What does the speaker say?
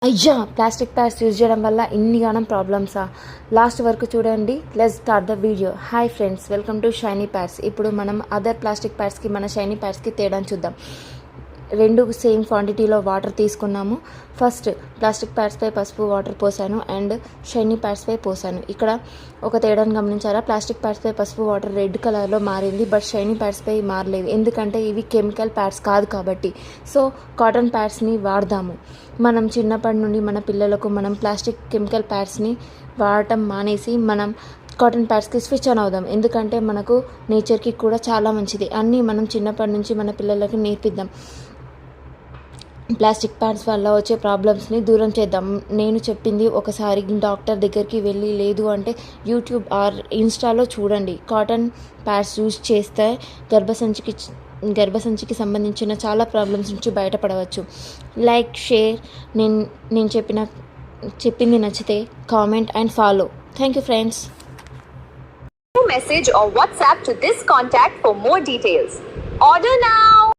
అయ్యా plastic pods use చేయడం వల్ల ఇన్నిగానం ప్రాబ్లమ్సా? లాస్ట్ వరకు చూడండి. Let's start the video. Hi friends, welcome to Shiny Pads. ఇప్పుడు మనం అదర్ ప్లాస్టిక్ ప్యాడ్స్కి మన షైనీ ప్యాడ్స్కి తేడాను చూద్దాం. రెండు సేమ్ క్వాంటిటీలో వాటర్ తీసుకున్నాము. ఫస్ట్ ప్లాస్టిక్ ప్యాడ్స్పై పసుపు వాటర్ పోసాను అండ్ షైనీ ప్యాడ్స్పై పోసాను. ఇక్కడ ఒక తేడాను గమనించారా? ప్లాస్టిక్ ప్యాడ్స్పై పసుపు వాటర్ రెడ్ కలర్లో మారింది, బట్ షైనీ ప్యాడ్స్పై మారలేదు. ఎందుకంటే ఇవి కెమికల్ ప్యాడ్స్ కాదు కాబట్టి. సో కాటన్ ప్యాడ్స్ని వాడదాము. మనం చిన్నప్పటి నుండి మన పిల్లలకు మనం ప్లాస్టిక్ కెమికల్ ప్యాడ్స్ని వాడటం మానేసి మనం కాటన్ ప్యాడ్స్కి స్విచ్ ఆన్ అవుదాం. ఎందుకంటే మనకు నేచర్కి కూడా చాలా మంచిది. అన్నీ మనం చిన్నప్పటి నుంచి మన పిల్లలకి నేర్పిద్దాం. ప్లాస్టిక్ ప్యాడ్స్ వల్ల వచ్చే ప్రాబ్లమ్స్ని దూరం చేద్దాం. నేను చెప్పింది ఒకసారి డాక్టర్ దగ్గరికి వెళ్ళి, లేదు అంటే యూట్యూబ్ ఆర్ ఇన్స్టాలో చూడండి. కాటన్ ప్యాడ్స్ యూజ్ చేస్తే గర్భసంచికి సంబంధించిన చాలా ప్రాబ్లమ్స్ నుంచి బయటపడవచ్చు. లైక్, షేర్, నేను చెప్పింది నచ్చితే comment and follow. Thank you friends. Message or WhatsApp to this contact for more details. Order now!